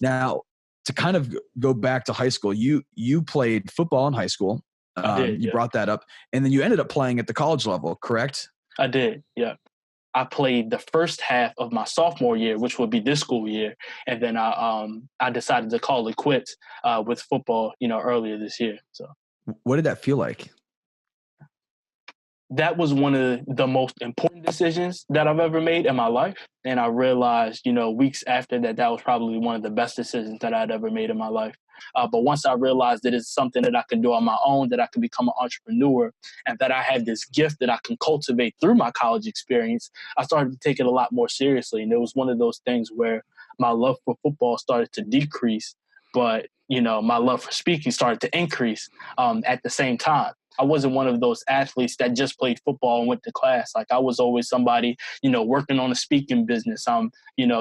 Now, to kind of go back to high school, you played football in high school. I did. You brought that up, and then you ended up playing at the college level, correct? I did. Yeah. I played the first half of my sophomore year, which would be this school year, and then I decided to call it quits with football, earlier this year. So, what did that feel like? That was one of the most important decisions that I've ever made in my life. And I realized, weeks after that was probably one of the best decisions that I'd ever made in my life. But once I realized that it's something that I can do on my own, that I can become an entrepreneur, and that I have this gift that I can cultivate through my college experience, I started to take it a lot more seriously. And it was one of those things where my love for football started to decrease, but, my love for speaking started to increase at the same time. I wasn't one of those athletes that just played football and went to class. Like, I was always somebody, working on a speaking business.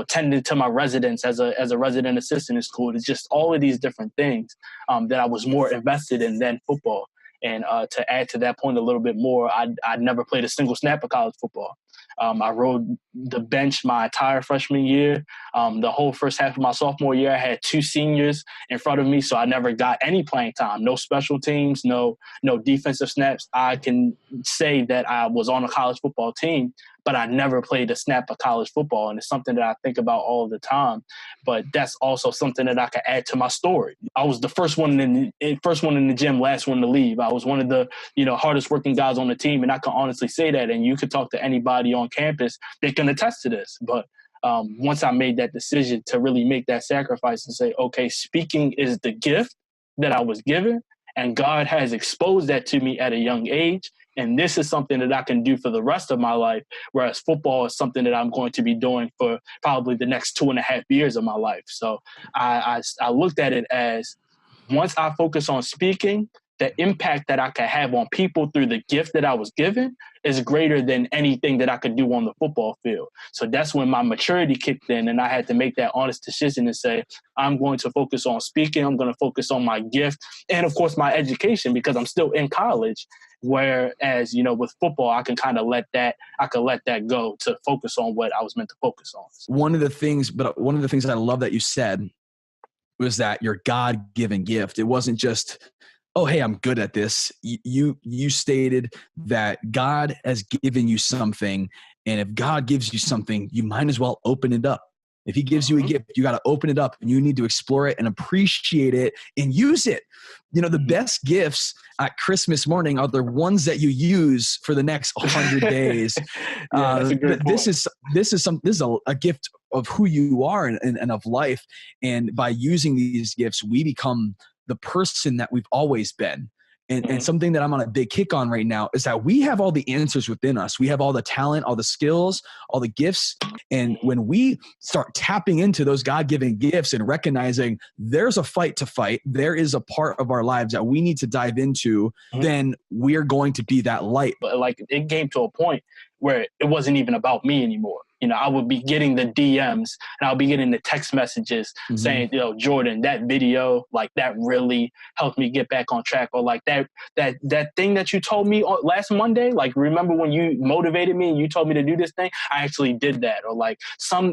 Tending to my residents as a resident assistant in school. It's just all of these different things that I was more invested in than football. And to add to that point a little bit more, I'd never played a single snap of college football. I rode the bench my entire freshman year. The whole first half of my sophomore year, I had 2 seniors in front of me, so I never got any playing time. No special teams, no defensive snaps. I can say that I was on a college football team, but I never played a snap of college football, and it's something that I think about all the time. But that's also something that I can add to my story. I was the first one in the gym, last one to leave. I was one of the hardest working guys on the team, and I can honestly say that. And you could talk to anybody on campus; they can attest to this. But once I made that decision to really make that sacrifice and say, okay, speaking is the gift that I was given, and God has exposed that to me at a young age. And this is something that I can do for the rest of my life, whereas football is something that I'm going to be doing for probably the next 2.5 years of my life. So I looked at it as, once I focus on speaking, the impact that I can have on people through the gift that I was given is greater than anything that I could do on the football field. So that's when my maturity kicked in, and I had to make that honest decision and say, I'm going to focus on speaking. I'm going to focus on my gift and, of course, my education, because I'm still in college. Whereas, with football, I can kind of let that go to focus on what I was meant to focus on. One of the things that I love that you said was that your God-given gift, it wasn't just, oh, hey, I'm good at this. You stated that God has given you something, and if God gives you something, you might as well open it up. If he gives you a gift, you got to open it up, and you need to explore it and appreciate it and use it. The best gifts at Christmas morning are the ones that you use for the next 100 days. This is a gift of who you are and of life. And by using these gifts, we become the person that we've always been. And something that I'm on a big kick on right now is that we have all the answers within us. We have all the talent, all the skills, all the gifts. And when we start tapping into those God-given gifts and recognizing there's a fight to fight, there is a part of our lives that we need to dive into, then we're going to be that light. But it came to a point where it wasn't even about me anymore. I would be getting the DMs and I'll be getting the text messages saying, Jordan, that video, that really helped me get back on track. Or that thing that you told me last Monday, remember when you motivated me and you told me to do this thing? I actually did that. Or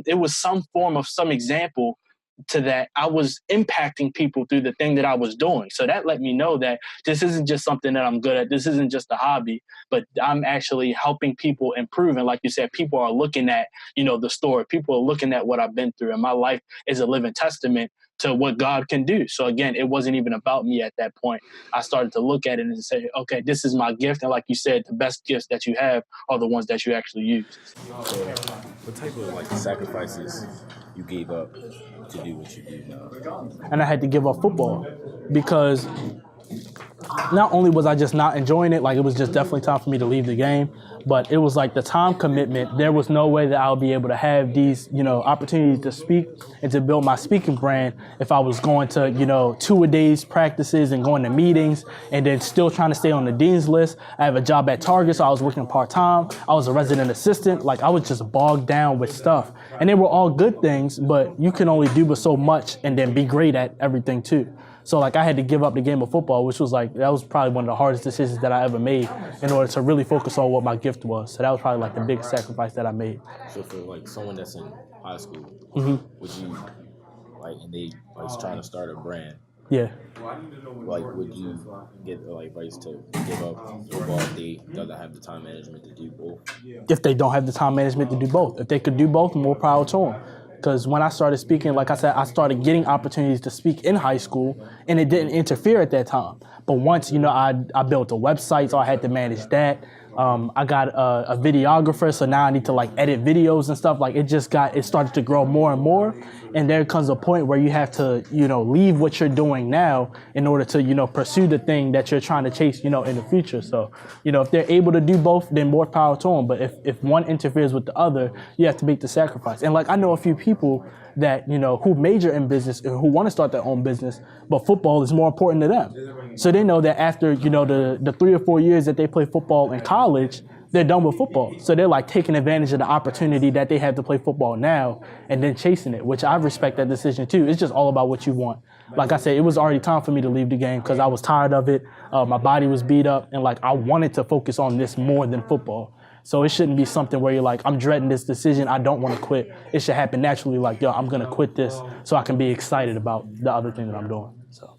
it was some form of some example to that I was impacting people through the thing that I was doing. So that let me know that this isn't just something that I'm good at. This isn't just a hobby, but I'm actually helping people improve. And like you said, people are looking at, the story. People are looking at what I've been through, and my life is a living testament to what God can do. So again, it wasn't even about me at that point. I started to look at it and say, okay, this is my gift. And like you said, the best gifts that you have are the ones that you actually use. So what type of sacrifices you gave up to do what you do now? And I had to give up football because not only was I just not enjoying it, it was just definitely time for me to leave the game, but it was the time commitment. There was no way that I would be able to have these, opportunities to speak and to build my speaking brand if I was going to, 2-a-days practices and going to meetings and then still trying to stay on the dean's list. I have a job at Target, so I was working part-time. I was a resident assistant. I was just bogged down with stuff. And they were all good things, but you can only do but so much and then be great at everything too. So I had to give up the game of football, which was that was probably one of the hardest decisions that I ever made in order to really focus on what my gift was. So that was probably the biggest sacrifice that I made. So for someone that's in high school, would you like, and they like trying to start a brand, Yeah. like, would you get like advice to give up football if they doesn't have the time management to do both? If they don't have the time management to do both. If they could do both, more power to them. Because when I started speaking, like I said, I started getting opportunities to speak in high school, and it didn't interfere at that time. But once, I built a website, so I had to manage that. I got a videographer, so now I need to like edit videos and stuff. Like it started to grow more and more. And there comes a point where you have to, leave what you're doing now in order to, pursue the thing that you're trying to chase, in the future. So, if they're able to do both, then more power to them. But if one interferes with the other, you have to make the sacrifice. And like, I know a few people that, who major in business and who want to start their own business, but football is more important to them. So they know that after, the 3 or 4 years that they play football in college, they're done with football. So they're like taking advantage of the opportunity that they have to play football now and then chasing it, which I respect that decision too. It's just all about what you want. Like I said, it was already time for me to leave the game because I was tired of it. My body was beat up and like I wanted to focus on this more than football. So it shouldn't be something where you're like, I'm dreading this decision, I don't want to quit. It should happen naturally like, yo, I'm going to quit this so I can be excited about the other thing that I'm doing. So.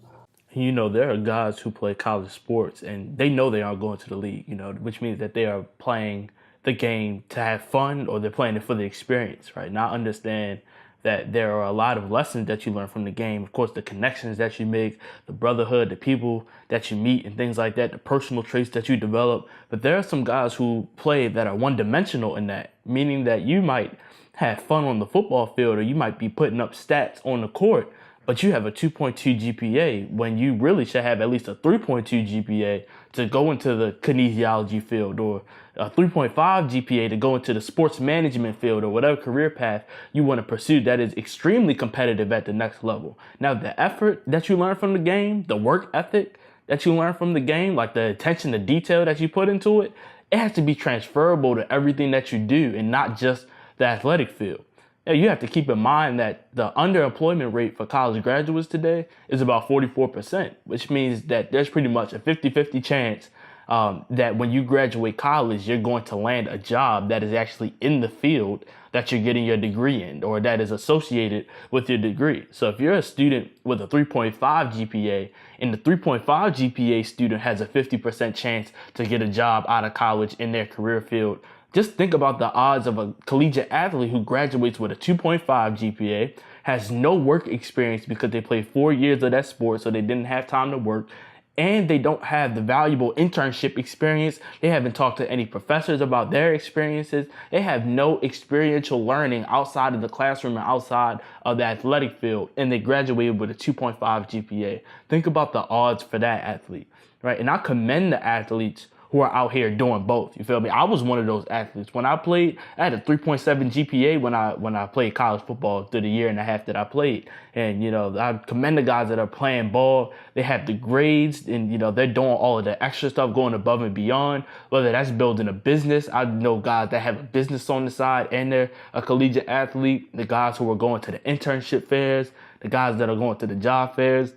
There are guys who play college sports and they know they aren't going to the league, which means that they are playing the game to have fun or they're playing it for the experience, right? Now understand that there are a lot of lessons that you learn from the game. Of course, the connections that you make, the brotherhood, the people that you meet and things like that, the personal traits that you develop. But there are some guys who play that are one-dimensional in that, meaning that you might have fun on the football field or you might be putting up stats on the court, but you have a 2.2 GPA when you really should have at least a 3.2 GPA to go into the kinesiology field or a 3.5 GPA to go into the sports management field or whatever career path you want to pursue that is extremely competitive at the next level. Now, the effort that you learn from the game, the work ethic that you learn from the game, like the attention to detail that you put into it, it has to be transferable to everything that you do and not just the athletic field. Now, you have to keep in mind that the underemployment rate for college graduates today is about 44%, which means that there's pretty much a 50-50 chance that when you graduate college, you're going to land a job that is actually in the field that you're getting your degree in or that is associated with your degree. So if you're a student with a 3.5 GPA and the 3.5 GPA student has a 50% chance to get a job out of college in their career field, just think about the odds of a collegiate athlete who graduates with a 2.5 GPA, has no work experience because they played 4 years of that sport, so they didn't have time to work, and they don't have the valuable internship experience. They haven't talked to any professors about their experiences. They have no experiential learning outside of the classroom and outside of the athletic field, and they graduated with a 2.5 GPA. Think about the odds for that athlete, right? And I commend the athletes who are out here doing both. You feel me? I was one of those athletes. When I played, I had a 3.7 GPA when I played college football through the year and a half that I played. And, I commend the guys that are playing ball. They have the grades and, they're doing all of the extra stuff, going above and beyond, whether that's building a business. I know guys that have a business on the side and they're a collegiate athlete, the guys who are going to the internship fairs, the guys that are going to the job fairs,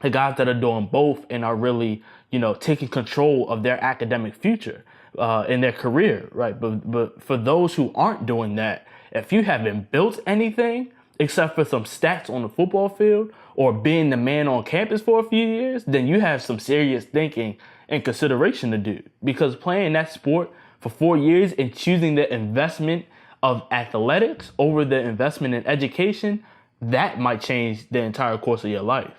the guys that are doing both and are really, taking control of their academic future in their career, right? But for those who aren't doing that, if you haven't built anything except for some stats on the football field or being the man on campus for a few years, then you have some serious thinking and consideration to do. Because playing that sport for 4 years and choosing the investment of athletics over the investment in education, that might change the entire course of your life.